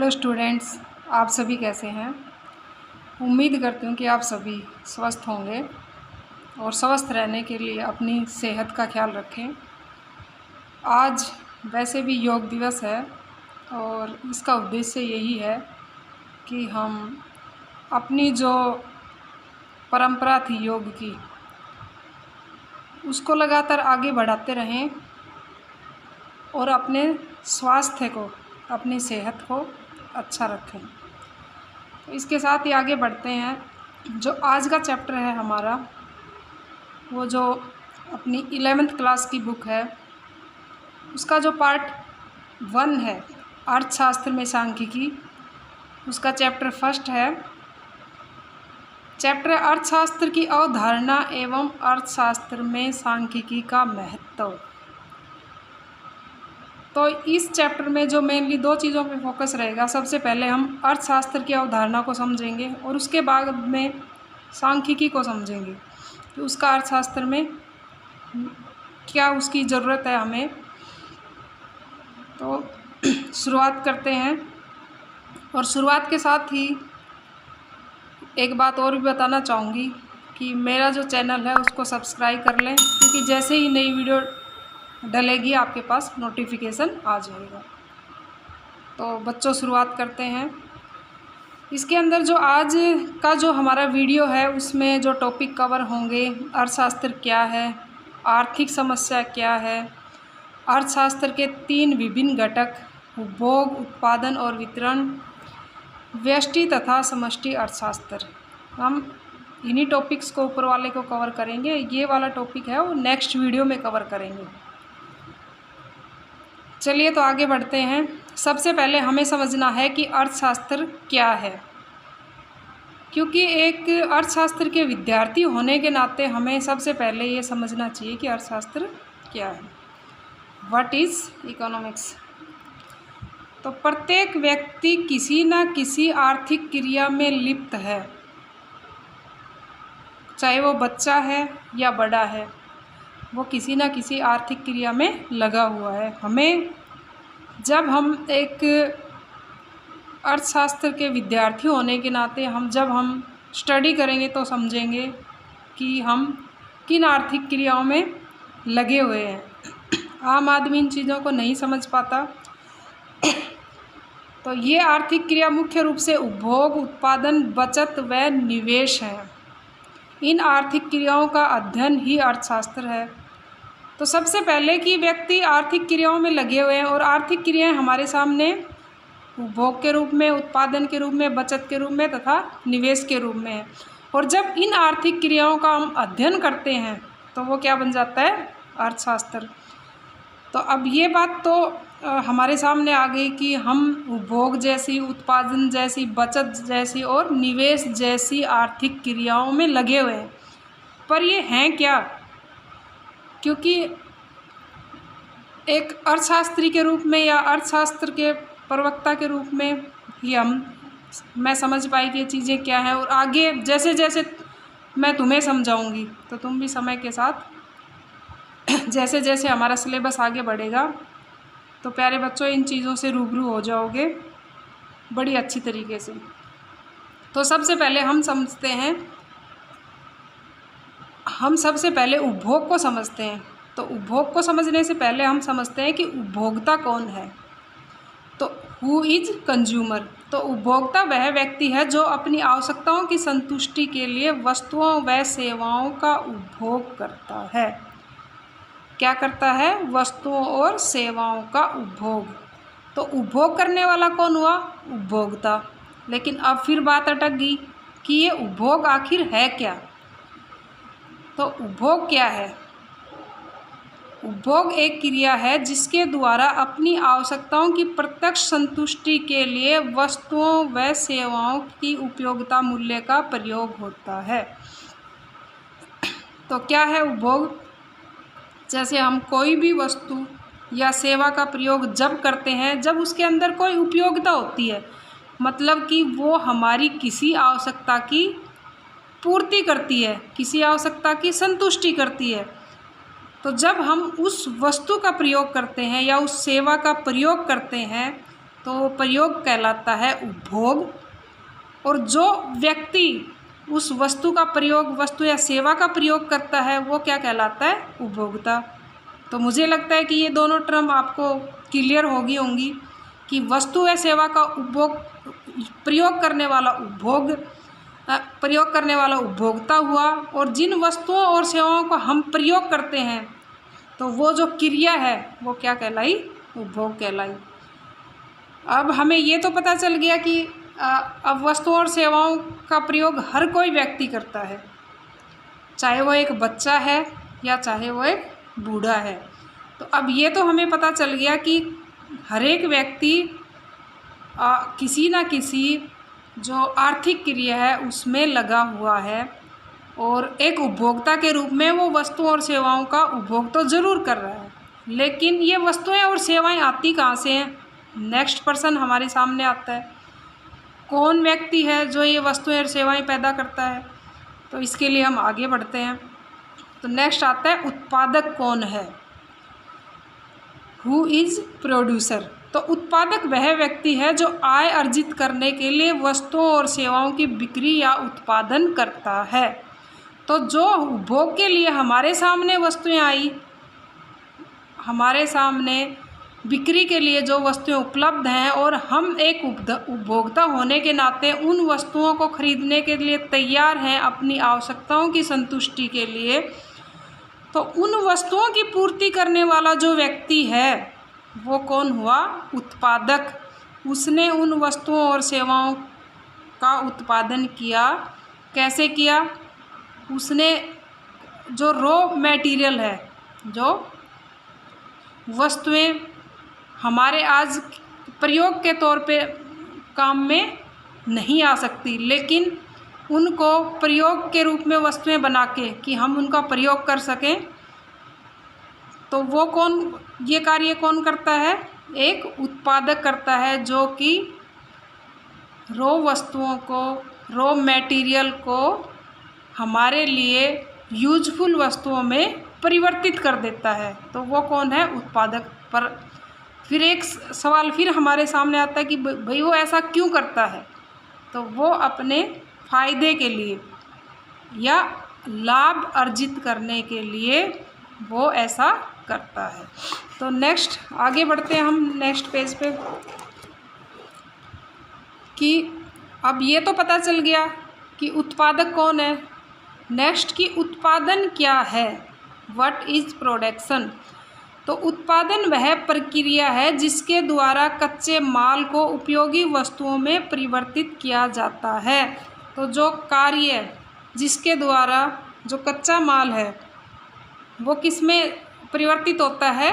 Hello students, आप सभी कैसे हैं। उम्मीद करती हूँ कि आप सभी स्वस्थ होंगे और स्वस्थ रहने के लिए अपनी सेहत का ख्याल रखें। आज वैसे भी योग दिवस है और इसका उद्देश्य यही है कि हम अपनी जो परंपरा थी योग की, उसको लगातार आगे बढ़ाते रहें और अपने स्वास्थ्य को, अपनी सेहत को अच्छा रखें। तो इसके साथ ही आगे बढ़ते हैं। जो आज का चैप्टर है हमारा, वो जो अपनी 11th क्लास की बुक है, उसका जो पार्ट 1 है अर्थशास्त्र में सांख्यिकी, उसका चैप्टर 1 है। चैप्टर अर्थशास्त्र की अवधारणा एवं अर्थशास्त्र में सांख्यिकी का महत्व। तो इस चैप्टर में जो मेनली 2 चीज़ों पे फोकस रहेगा। सबसे पहले हम अर्थशास्त्र की अवधारणा को समझेंगे और उसके बाद में सांख्यिकी को समझेंगे कि उसका अर्थशास्त्र में क्या उसकी ज़रूरत है हमें। तो शुरुआत करते हैं। और शुरुआत के साथ ही एक बात और भी बताना चाहूँगी कि मेरा जो चैनल है उसको सब्सक्राइब कर लें, क्योंकि जैसे ही नई वीडियो डलेगी आपके पास नोटिफिकेशन आ जाएगा। तो बच्चों, शुरुआत करते हैं। इसके अंदर जो आज का जो हमारा वीडियो है, उसमें जो टॉपिक कवर होंगे, अर्थशास्त्र क्या है, आर्थिक समस्या क्या है, अर्थशास्त्र के 3 विभिन्न घटक, उपभोग, उत्पादन और वितरण, व्यष्टि तथा समष्टि अर्थशास्त्र। हम इन्हीं टॉपिक्स को ऊपर वाले को कवर करेंगे। ये वाला टॉपिक है वो नेक्स्ट वीडियो में कवर करेंगे। चलिए तो आगे बढ़ते हैं। सबसे पहले हमें समझना है कि अर्थशास्त्र क्या है, क्योंकि एक अर्थशास्त्र के विद्यार्थी होने के नाते हमें सबसे पहले ये समझना चाहिए कि अर्थशास्त्र क्या है। What is economics. तो प्रत्येक व्यक्ति किसी न किसी आर्थिक क्रिया में लिप्त है, चाहे वो बच्चा है या बड़ा है, वो किसी न किसी आर्थिक क्रिया में लगा हुआ है। हमें जब हम एक अर्थशास्त्र के विद्यार्थी होने के नाते जब हम स्टडी करेंगे तो समझेंगे कि हम किन आर्थिक क्रियाओं में लगे हुए हैं। आम आदमी इन चीज़ों को नहीं समझ पाता। तो ये आर्थिक क्रिया मुख्य रूप से उपभोग, उत्पादन, बचत व निवेश है। इन आर्थिक क्रियाओं का अध्ययन ही अर्थशास्त्र है। तो सबसे पहले कि व्यक्ति आर्थिक क्रियाओं में लगे हुए हैं और आर्थिक क्रियाएं हमारे सामने उपभोग के रूप में, उत्पादन के रूप में, बचत के रूप में तथा निवेश के रूप में है। और जब इन आर्थिक क्रियाओं का हम अध्ययन करते हैं तो वो क्या बन जाता है? अर्थशास्त्र। तो अब ये बात तो हमारे सामने आ गई कि हम उपभोग जैसी, उत्पादन जैसी, बचत जैसी और निवेश जैसी आर्थिक क्रियाओं में लगे हुए हैं। पर ये हैं क्या? क्योंकि एक अर्थशास्त्री के रूप में या अर्थशास्त्र के प्रवक्ता के रूप में ही मैं समझ पाई कि ये चीज़ें क्या हैं। और आगे जैसे जैसे मैं तुम्हें समझाऊंगी तो तुम भी समय के साथ जैसे जैसे हमारा सिलेबस आगे बढ़ेगा तो प्यारे बच्चों इन चीज़ों से रूबरू हो जाओगे बड़ी अच्छी तरीके से। तो सबसे पहले हम सबसे पहले उपभोग को समझते हैं। तो उपभोग को समझने से पहले हम समझते हैं कि उपभोक्ता कौन है। तो हु इज कंज्यूमर। तो उपभोक्ता वह व्यक्ति है जो अपनी आवश्यकताओं की संतुष्टि के लिए वस्तुओं व सेवाओं का उपभोग करता है। क्या करता है? वस्तुओं और सेवाओं का उपभोग। तो उपभोग करने वाला कौन हुआ? उपभोक्ता। लेकिन अब फिर बात अटक गई कि ये उपभोग आखिर है क्या। तो उपभोग क्या है? उपभोग एक क्रिया है जिसके द्वारा अपनी आवश्यकताओं की प्रत्यक्ष संतुष्टि के लिए वस्तुओं व सेवाओं की उपयोगिता मूल्य का प्रयोग होता है। तो क्या है उपभोग? जैसे हम कोई भी वस्तु या सेवा का प्रयोग जब करते हैं जब उसके अंदर कोई उपयोगिता होती है, मतलब कि वो हमारी किसी आवश्यकता की पूर्ति करती है, किसी आवश्यकता की संतुष्टि करती है। तो जब हम उस वस्तु का प्रयोग करते हैं या उस सेवा का प्रयोग करते हैं तो प्रयोग कहलाता है उपभोग। और जो व्यक्ति उस वस्तु का प्रयोग, वस्तु या सेवा का प्रयोग करता है, वो क्या कहलाता है? उपभोक्ता। तो मुझे लगता है कि ये दोनों टर्म आपको क्लियर होंगी कि वस्तु या सेवा का उपभोग प्रयोग करने वाला उपभोक्ता हुआ, और जिन वस्तुओं और सेवाओं को हम प्रयोग करते हैं तो वो जो क्रिया है वो क्या कहलाई? उपभोग कहलाई। अब हमें ये तो पता चल गया कि अब वस्तुओं और सेवाओं का प्रयोग हर कोई व्यक्ति करता है, चाहे वो एक बच्चा है या चाहे वो एक बूढ़ा है। तो अब ये तो हमें पता चल गया कि हर एक व्यक्ति किसी न किसी जो आर्थिक क्रिया है उसमें लगा हुआ है, और एक उपभोक्ता के रूप में वो वस्तुओं और सेवाओं का उपभोग तो ज़रूर कर रहा है। लेकिन ये वस्तुएं और सेवाएं आती कहाँ से हैं? नेक्स्ट पर्सन हमारे सामने आता है। कौन व्यक्ति है जो ये वस्तुएं और सेवाएं पैदा करता है? तो इसके लिए हम आगे बढ़ते हैं। तो नेक्स्ट आता है उत्पादक कौन है? Who is producer? तो उत्पादक वह व्यक्ति है जो आय अर्जित करने के लिए वस्तुओं और सेवाओं की बिक्री या उत्पादन करता है। तो जो उपभोग के लिए हमारे सामने वस्तुएं आई, हमारे सामने बिक्री के लिए जो वस्तुएं उपलब्ध हैं, और हम एक उपभोक्ता होने के नाते उन वस्तुओं को खरीदने के लिए तैयार हैं अपनी आवश्यकताओं की संतुष्टि के लिए, तो उन वस्तुओं की पूर्ति करने वाला जो व्यक्ति है वो कौन हुआ? उत्पादक। उसने उन वस्तुओं और सेवाओं का उत्पादन किया। कैसे किया? उसने जो रॉ मटेरियल है, जो वस्तुएं हमारे आज प्रयोग के तौर पे काम में नहीं आ सकती, लेकिन उनको प्रयोग के रूप में वस्तुएं बना के कि हम उनका प्रयोग कर सकें, तो वो कौन, ये कार्य कौन करता है? एक उत्पादक करता है, जो कि रॉ वस्तुओं को, रॉ मटेरियल को हमारे लिए यूजफुल वस्तुओं में परिवर्तित कर देता है। तो वो कौन है? उत्पादक। पर फिर एक सवाल फिर हमारे सामने आता है कि भाई वो ऐसा क्यों करता है? तो वो अपने फ़ायदे के लिए या लाभ अर्जित करने के लिए वो ऐसा करता है। तो नेक्स्ट आगे बढ़ते हैं हम नेक्स्ट पेज पे, कि अब ये तो पता चल गया कि उत्पादक कौन है। नेक्स्ट कि उत्पादन क्या है? What is production? तो उत्पादन वह प्रक्रिया है जिसके द्वारा कच्चे माल को उपयोगी वस्तुओं में परिवर्तित किया जाता है। तो जो कार्य जिसके द्वारा जो कच्चा माल है वो किस में परिवर्तित होता है?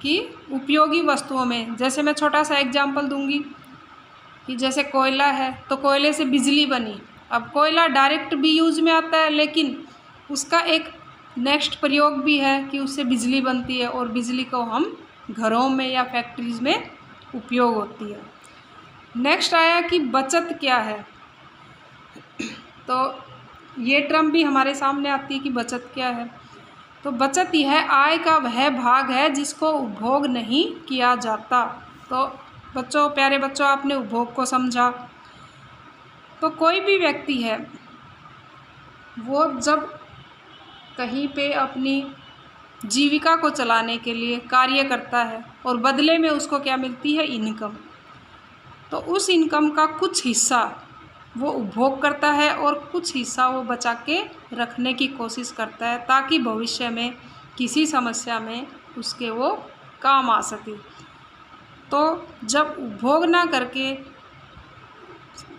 कि उपयोगी वस्तुओं में। जैसे मैं छोटा सा एग्जांपल दूंगी कि जैसे कोयला है, तो कोयले से बिजली बनी। अब कोयला डायरेक्ट भी यूज में आता है, लेकिन उसका एक नेक्स्ट प्रयोग भी है कि उससे बिजली बनती है, और बिजली को हम घरों में या फैक्ट्रीज़ में उपयोग होती है। नेक्स्ट आया कि बचत क्या है। तो ये टर्म भी हमारे सामने आती है कि बचत क्या है। तो बचत यह आय का वह भाग है जिसको उपभोग नहीं किया जाता। तो बच्चों, प्यारे बच्चों, आपने उपभोग को समझा। तो कोई भी व्यक्ति है वो जब कहीं पे अपनी जीविका को चलाने के लिए कार्य करता है और बदले में उसको क्या मिलती है? इनकम। तो उस इनकम का कुछ हिस्सा वो उपभोग करता है और कुछ हिस्सा वो बचा के रखने की कोशिश करता है, ताकि भविष्य में किसी समस्या में उसके वो काम आ सके। तो जब उपभोग ना करके,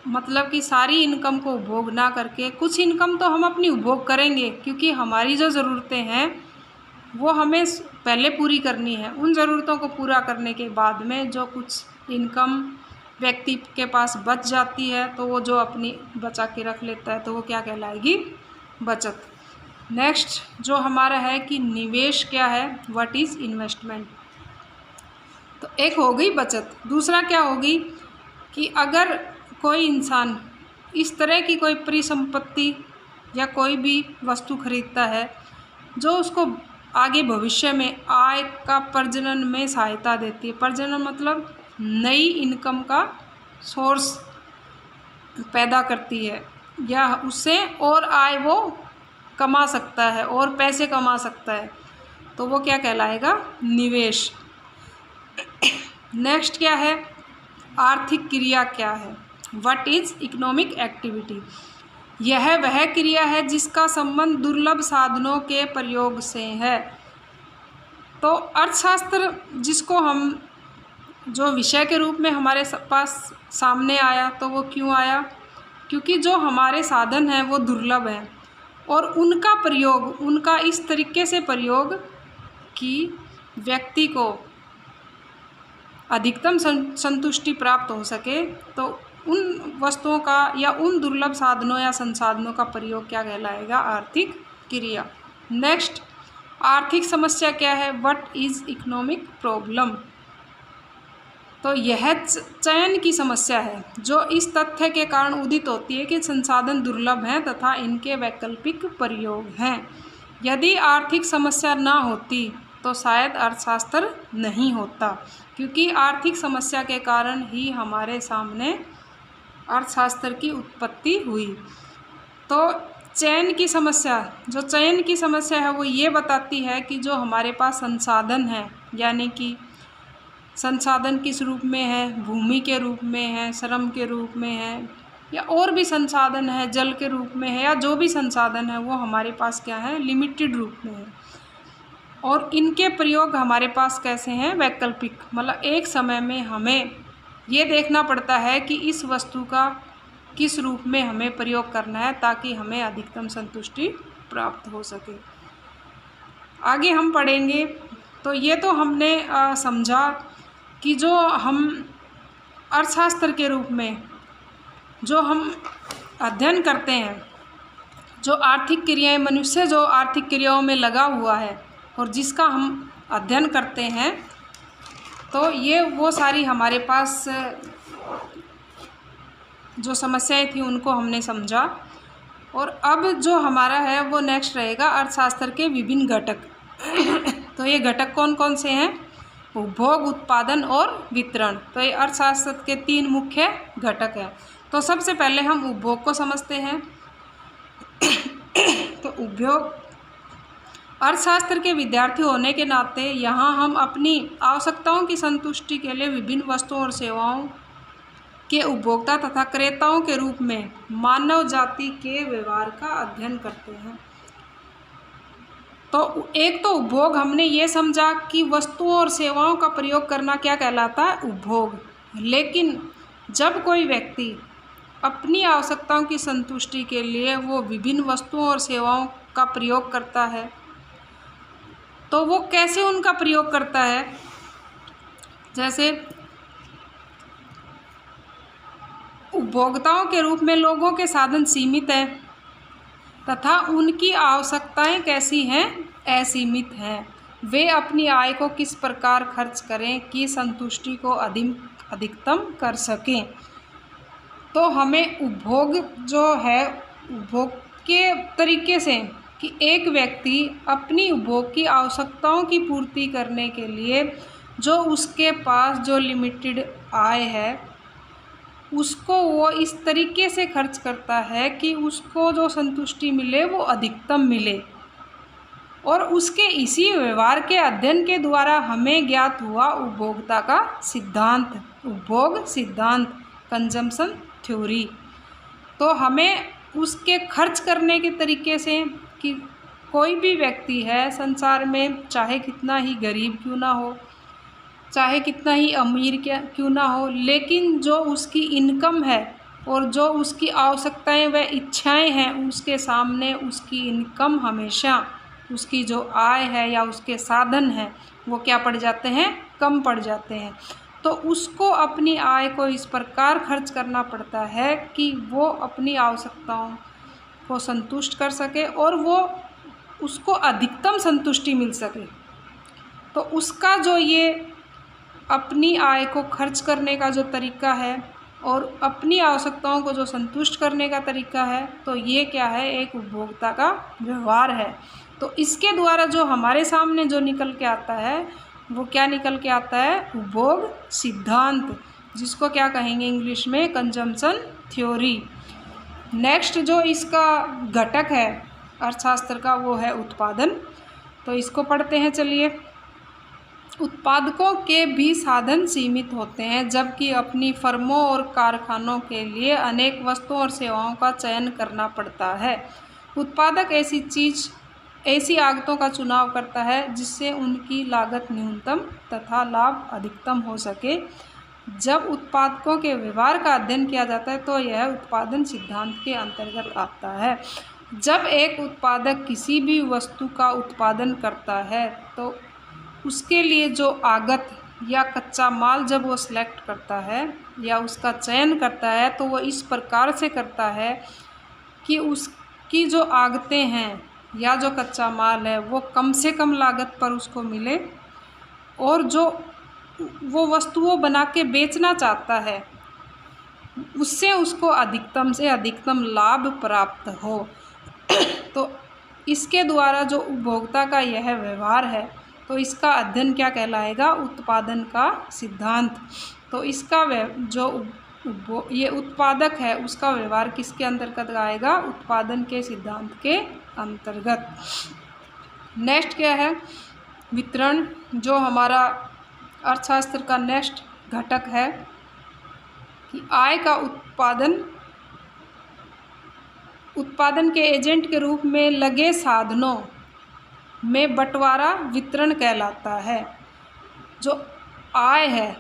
मतलब कि सारी इनकम को उपभोग ना करके, कुछ इनकम तो हम अपनी उपभोग करेंगे, क्योंकि हमारी जो ज़रूरतें हैं वो हमें पहले पूरी करनी है। उन ज़रूरतों को पूरा करने के बाद में जो कुछ इनकम व्यक्ति के पास बच जाती है, तो वो जो अपनी बचा के रख लेता है, तो वो क्या कहलाएगी? बचत। नेक्स्ट जो हमारा है कि निवेश क्या है? What is investment. तो एक हो गई बचत। दूसरा क्या होगी कि अगर कोई इंसान इस तरह की कोई परिसंपत्ति या कोई भी वस्तु खरीदता है जो उसको आगे भविष्य में आय का प्रजनन में सहायता देती है। प्रजनन मतलब नई इनकम का सोर्स पैदा करती है, या उससे और आय वो कमा सकता है और पैसे कमा सकता है, तो वो क्या कहलाएगा? निवेश। नेक्स्ट क्या है? आर्थिक क्रिया क्या है? What is economic activity? यह वह क्रिया है जिसका संबंध दुर्लभ साधनों के प्रयोग से है। तो अर्थशास्त्र जिसको हम जो विषय के रूप में हमारे पास सामने आया, तो वो क्यों आया? क्योंकि जो हमारे साधन हैं वो दुर्लभ हैं और उनका प्रयोग, उनका इस तरीके से प्रयोग कि व्यक्ति को अधिकतम संतुष्टि प्राप्त हो सके, तो उन वस्तुओं का या उन दुर्लभ साधनों या संसाधनों का प्रयोग क्या कहलाएगा? आर्थिक क्रिया। नेक्स्ट, आर्थिक समस्या क्या है? What is economic problem? तो यह चयन की समस्या है जो इस तथ्य के कारण उदित होती है कि संसाधन दुर्लभ हैं तथा इनके वैकल्पिक प्रयोग हैं। यदि आर्थिक समस्या ना होती तो शायद अर्थशास्त्र नहीं होता, क्योंकि आर्थिक समस्या के कारण ही हमारे सामने अर्थशास्त्र की उत्पत्ति हुई। तो चयन की समस्या, जो चयन की समस्या है वो ये बताती है कि जो हमारे पास संसाधन है, यानी कि संसाधन किस रूप में है? भूमि के रूप में है, श्रम के रूप में है, या और भी संसाधन है, जल के रूप में है, या जो भी संसाधन है वो हमारे पास क्या है? लिमिटेड रूप में है। और इनके प्रयोग हमारे पास कैसे हैं? वैकल्पिक। मतलब एक समय में हमें ये देखना पड़ता है कि इस वस्तु का किस रूप में हमें प्रयोग करना है ताकि हमें अधिकतम संतुष्टि प्राप्त हो सके। आगे हम पढ़ेंगे। तो ये तो हमने समझा कि जो हम अर्थशास्त्र के रूप में जो हम अध्ययन करते हैं, जो आर्थिक क्रियाएं, मनुष्य जो आर्थिक क्रियाओं में लगा हुआ है और जिसका हम अध्ययन करते हैं, तो ये वो सारी हमारे पास जो समस्याएं थी उनको हमने समझा। और अब जो हमारा है वो नेक्स्ट रहेगा अर्थशास्त्र के विभिन्न घटक। तो ये घटक कौन कौन से हैं? उपभोग, उत्पादन और वितरण। तो ये अर्थशास्त्र के 3 मुख्य घटक हैं। तो सबसे पहले हम उपभोग को समझते हैं। तो उपभोग, अर्थशास्त्र के विद्यार्थी होने के नाते यहाँ हम अपनी आवश्यकताओं की संतुष्टि के लिए विभिन्न वस्तुओं और सेवाओं के उपभोक्ता तथा क्रेताओं के रूप में मानव जाति के व्यवहार का अध्ययन करते हैं। तो एक तो उपभोग, हमने ये समझा कि वस्तुओं और सेवाओं का प्रयोग करना क्या कहलाता है? उपभोग। लेकिन जब कोई व्यक्ति अपनी आवश्यकताओं की संतुष्टि के लिए वो विभिन्न वस्तुओं और सेवाओं का प्रयोग करता है, तो वो कैसे उनका प्रयोग करता है? जैसे उपभोक्ताओं के रूप में लोगों के साधन सीमित हैं तथा उनकी आवश्यकताएं कैसी हैं? असीमित हैं। वे अपनी आय को किस प्रकार खर्च करें कि संतुष्टि को अधिकतम कर सकें। तो हमें उपभोग जो है, उपभोग के तरीके से कि एक व्यक्ति अपनी उपभोग की आवश्यकताओं की पूर्ति करने के लिए जो उसके पास जो लिमिटेड आय है उसको वो इस तरीके से खर्च करता है कि उसको जो संतुष्टि मिले वो अधिकतम मिले। और उसके इसी व्यवहार के अध्ययन के द्वारा हमें ज्ञात हुआ उपभोक्ता का सिद्धांत, उपभोग सिद्धांत, कंजम्पशन थ्योरी। तो हमें उसके खर्च करने के तरीके से कि कोई भी व्यक्ति है संसार में, चाहे कितना ही गरीब क्यों ना हो, चाहे कितना ही अमीर क्यों ना हो, लेकिन जो उसकी इनकम है और जो उसकी आवश्यकताएं व इच्छाएं हैं उसके सामने उसकी इनकम हमेशा, उसकी जो आय है या उसके साधन हैं वो क्या पड़ जाते हैं? कम पड़ जाते हैं। तो उसको अपनी आय को इस प्रकार खर्च करना पड़ता है कि वो अपनी आवश्यकताओं को संतुष्ट कर सके और वो उसको अधिकतम संतुष्टि मिल सके। तो उसका जो ये अपनी आय को खर्च करने का जो तरीका है और अपनी आवश्यकताओं को जो संतुष्ट करने का तरीका है, तो ये क्या है? एक उपभोक्ता का व्यवहार है। तो इसके द्वारा जो हमारे सामने जो निकल के आता है वो क्या निकल के आता है, उपभोग सिद्धांत, जिसको क्या कहेंगे इंग्लिश में, कंजम्पशन थ्योरी। नेक्स्ट जो इसका घटक है अर्थशास्त्र का वो है उत्पादन। तो इसको पढ़ते हैं चलिए। उत्पादकों के भी साधन सीमित होते हैं, जबकि अपनी फर्मों और कारखानों के लिए अनेक वस्तुओं और सेवाओं का चयन करना पड़ता है। उत्पादक ऐसी आगतों का चुनाव करता है जिससे उनकी लागत न्यूनतम तथा लाभ अधिकतम हो सके। जब उत्पादकों के व्यवहार का अध्ययन किया जाता है तो यह उत्पादन सिद्धांत के अंतर्गत आता है। जब एक उत्पादक किसी भी वस्तु का उत्पादन करता है तो उसके लिए जो आगत या कच्चा माल जब वो सिलेक्ट करता है या उसका चयन करता है तो वो इस प्रकार से करता है कि उसकी जो आगतें हैं या जो कच्चा माल है वो कम से कम लागत पर उसको मिले, और जो वो वस्तु वो बना के बेचना चाहता है उससे उसको अधिकतम से अधिकतम लाभ प्राप्त हो। तो इसके द्वारा जो उपभोक्ता का यह व्यवहार है तो इसका अध्ययन क्या कहलाएगा, उत्पादन का सिद्धांत। तो इसका ये उत्पादक है उसका व्यवहार किसके अंतर्गत आएगा, उत्पादन के सिद्धांत के अंतर्गत। नेक्स्ट क्या है, वितरण, जो हमारा अर्थशास्त्र का नेक्स्ट घटक है कि आय का उत्पादन के एजेंट के रूप में लगे साधनों में बंटवारा वितरण कहलाता है। जो आय है,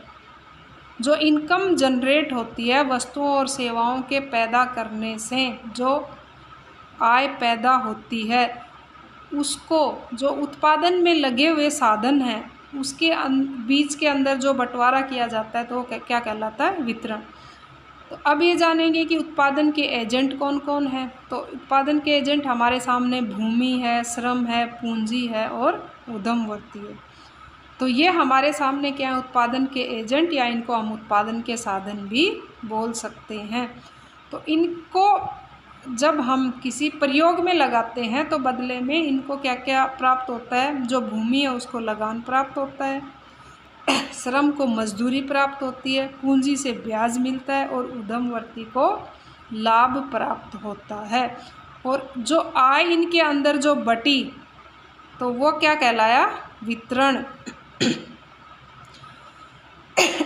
जो इनकम जनरेट होती है वस्तुओं और सेवाओं के पैदा करने से जो आय पैदा होती है, उसको जो उत्पादन में लगे हुए साधन हैं उसके बीच के अंदर जो बंटवारा किया जाता है तो वो क्या कहलाता है, वितरण। तो अब ये जानेंगे कि उत्पादन के एजेंट कौन कौन हैं। तो उत्पादन के एजेंट हमारे सामने भूमि है, श्रम है, पूंजी है और उद्यमवर्ती है। तो ये हमारे सामने क्या है, उत्पादन के एजेंट, या इनको हम उत्पादन के साधन भी बोल सकते हैं। तो इनको जब हम किसी प्रयोग में लगाते हैं तो बदले में इनको क्या क्या प्राप्त होता है, जो भूमि है उसको लगान प्राप्त होता है, श्रम को मजदूरी प्राप्त होती है, पूंजी से ब्याज मिलता है और उद्यमवर्ती को लाभ प्राप्त होता है। और जो आय इनके अंदर जो बटी तो वो क्या कहलाया, वितरण।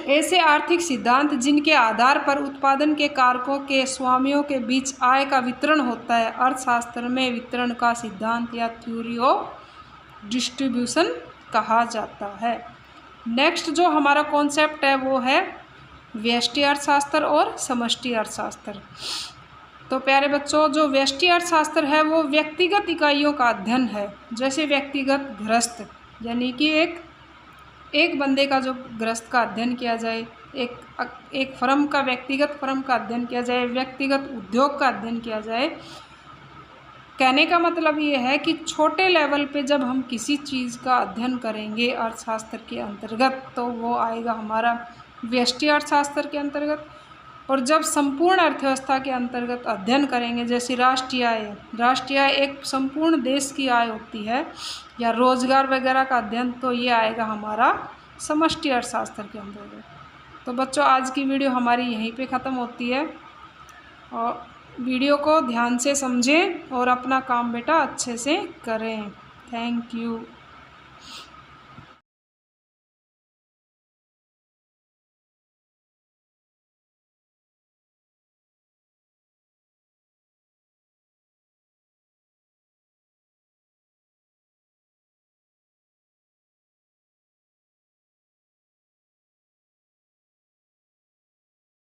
ऐसे आर्थिक सिद्धांत जिनके आधार पर उत्पादन के कारकों के स्वामियों के बीच आय का वितरण होता है अर्थशास्त्र में वितरण का सिद्धांत या थ्योरी ऑफ डिस्ट्रीब्यूशन कहा जाता है। नेक्स्ट जो हमारा कॉन्सेप्ट है वो है व्यष्टि अर्थशास्त्र और समष्टि अर्थशास्त्र। तो प्यारे बच्चों, जो व्यष्टि अर्थशास्त्र है वो व्यक्तिगत इकाइयों का अध्ययन है। जैसे व्यक्तिगत गृहस्थ, यानी कि एक बंदे का जो गृहस्थ का अध्ययन किया जाए, एक फर्म का, व्यक्तिगत फर्म का अध्ययन किया जाए, व्यक्तिगत उद्योग का अध्ययन किया जाए। कहने का मतलब ये है कि छोटे लेवल पे जब हम किसी चीज़ का अध्ययन करेंगे अर्थशास्त्र के अंतर्गत तो वो आएगा हमारा व्यष्टि अर्थशास्त्र के अंतर्गत। और जब संपूर्ण अर्थव्यवस्था के अंतर्गत अध्ययन करेंगे, जैसे राष्ट्रीय आय एक संपूर्ण देश की आय होती है, या रोजगार वगैरह का अध्ययन, तो ये आएगा हमारा समष्टि अर्थशास्त्र के अंतर्गत। तो बच्चों, आज की वीडियो हमारी यहीं पे ख़त्म होती है। और वीडियो को ध्यान से समझें और अपना काम बेटा अच्छे से करें। Thank you.